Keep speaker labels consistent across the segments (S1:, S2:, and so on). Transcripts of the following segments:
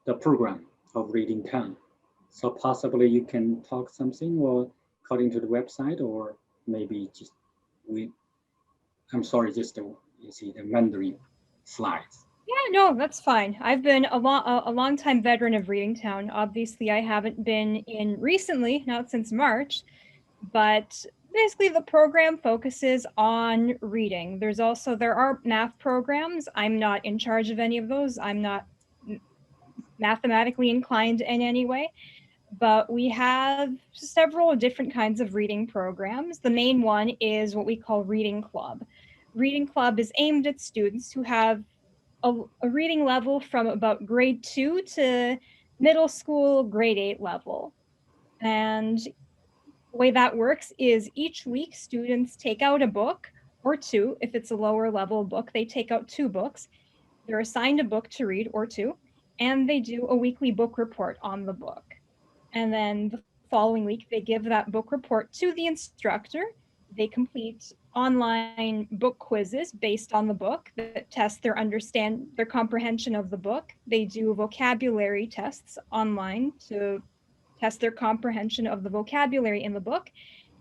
S1: the program of Reading Town. So possibly you can talk something or according to the website, or maybe just we. I'm sorry, just you see the Mandarin slides.
S2: Yeah, no, that's fine. I've been a long time veteran of Reading Town. Obviously, I haven't been in recently, not since March, but basically the program focuses on reading. There are math programs. I'm not in charge of any of those. I'm not mathematically inclined in any way, but we have several different kinds of reading programs. The main one is what we call Reading Club. Reading Club is aimed at students who have a reading level from about grade 2 to middle school grade 8 level. And the way that works is each week students take out a book or two. If it's a lower level book, they take out two books. They're assigned a book to read or two, and they do a weekly book report on the book. And then the following week, they give that book report to the instructor. They complete online book quizzes based on the book that test their comprehension of the book. They do vocabulary tests online to test their comprehension of the vocabulary in the book.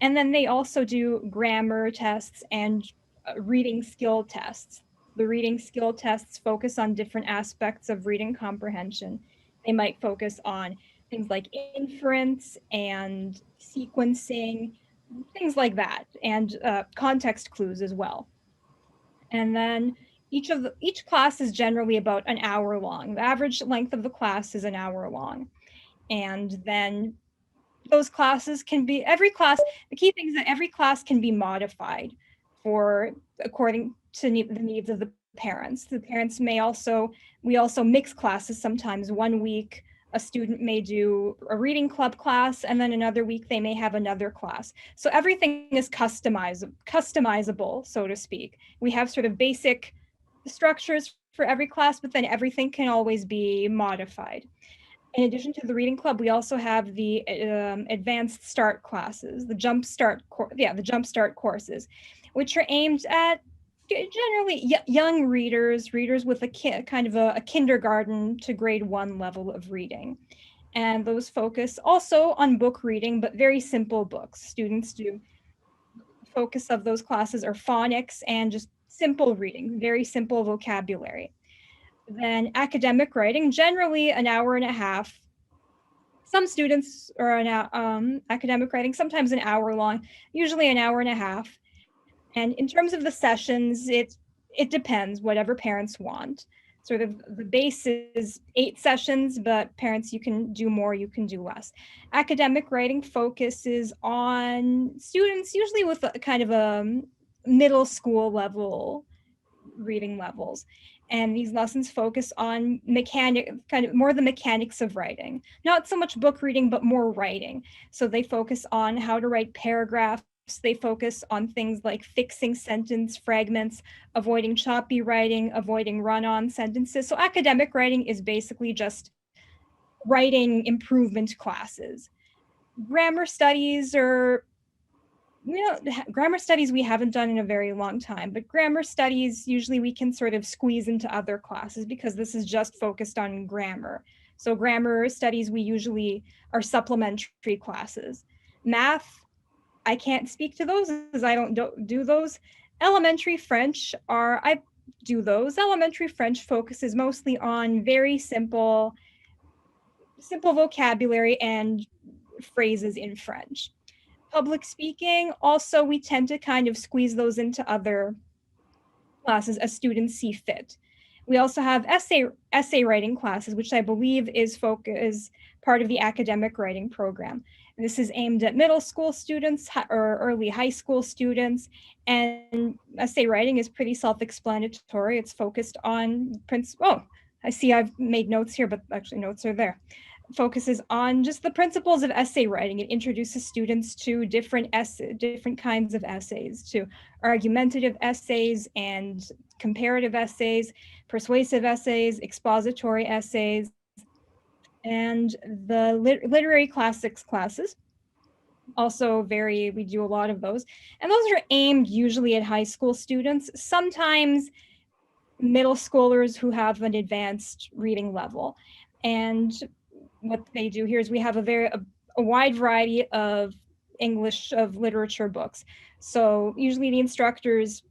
S2: And then they also do grammar tests and reading skill tests. The reading skill tests focus on different aspects of reading comprehension. They might focus on things like inference and sequencing, things like that, and context clues as well. And then each class is generally about an hour long. The average length of the class is an hour long. And then those classes can be every class the key thing is that every class can be modified for according to the needs of the parents. The parents may also we also mix classes sometimes. One week a student may do a reading club class, and then another week they may have another class. So everything is customizable, so to speak. We have sort of basic structures for every class, but then everything can always be modified. In addition to the reading club, we also have the advanced start classes, the jump start courses, which are aimed at generally young readers with kind of a kindergarten to grade 1 level of reading. And those focus also on book reading, but very simple books. Students do focus of those classes are phonics and just simple reading, very simple vocabulary. Then academic writing, generally an hour and a half. Some students are academic writing, sometimes an hour long, usually an hour and a half. And in terms of the sessions, it depends, whatever parents want. Sort of the base is 8 sessions, but parents, you can do more, you can do less. Academic writing focuses on students usually with a kind of a middle school level reading levels. And these lessons focus on kind of more the mechanics of writing, not so much book reading, but more writing. So they focus on how to write paragraphs. They focus on things like fixing sentence fragments, avoiding choppy writing, avoiding run-on sentences. So academic writing is basically just writing improvement classes. Grammar studies are grammar studies we haven't done in a very long time, but grammar studies usually we can sort of squeeze into other classes because this is just focused on grammar. So grammar studies we usually are supplementary classes. Math, I can't speak to those as I don't do those. Elementary French are I do those. Elementary French focuses mostly on very simple vocabulary and phrases in French. Public speaking, also we tend to kind of squeeze those into other classes as students see fit. We also have essay writing classes, which I believe is part of the academic writing program. This is aimed at middle school students or early high school students, and essay writing is pretty self-explanatory. It's focused on I see I've made notes here, but actually notes are there. Focuses on just the principles of essay writing. It introduces students to different kinds of essays, to argumentative essays and comparative essays, persuasive essays, expository essays, and the literary classics classes. We do a lot of those. And those are aimed usually at high school students, sometimes middle schoolers who have an advanced reading level. And what they do here is we have a wide variety of English of literature books. So usually the instructors,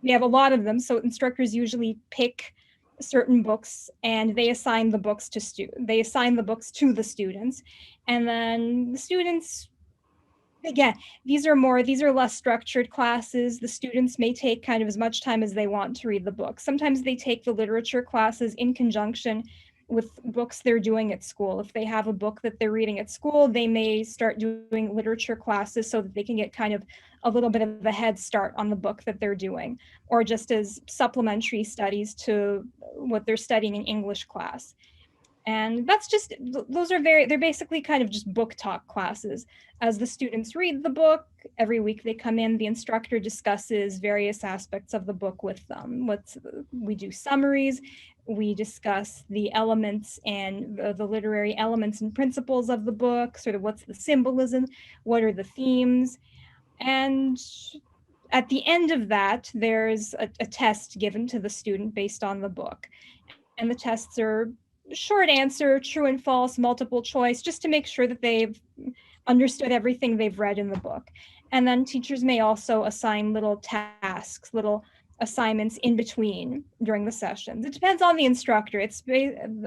S2: we have a lot of them. So instructors usually pick certain books and they assign the books to the students. And then the students, again, these are less structured classes. The students may take kind of as much time as they want to read the book. Sometimes they take the literature classes in conjunction with books they're doing at school. If they have a book that they're reading at school, they may start doing literature classes so that they can get kind of a little bit of a head start on the book that they're doing, or just as supplementary studies to what they're studying in English class. And that's just, they're basically kind of just book talk classes. As the students read the book, every week they come in, the instructor discusses various aspects of the book with them. We do summaries, we discuss the elements and the literary elements and principles of the book, sort of what's the symbolism, what are the themes. And at the end of that, there's a test given to the student based on the book. And the tests are short answer, true and false, multiple choice, just to make sure that they've understood everything they've read in the book. And then teachers may also assign little tasks, little assignments in between during the sessions. It depends on the instructor.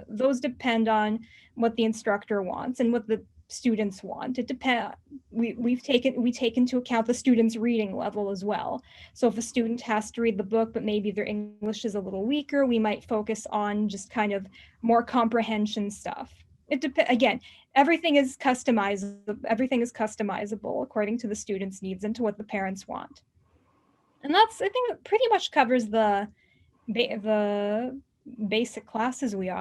S2: Those depend on what the instructor wants and what the students want. It depends. We take into account the student's reading level as well. So if a student has to read the book, but maybe their English is a little weaker, we might focus on just kind of more comprehension stuff. Again, everything is customizable according to the student's needs and to what the parents want. And I think that pretty much covers the basic classes we offer.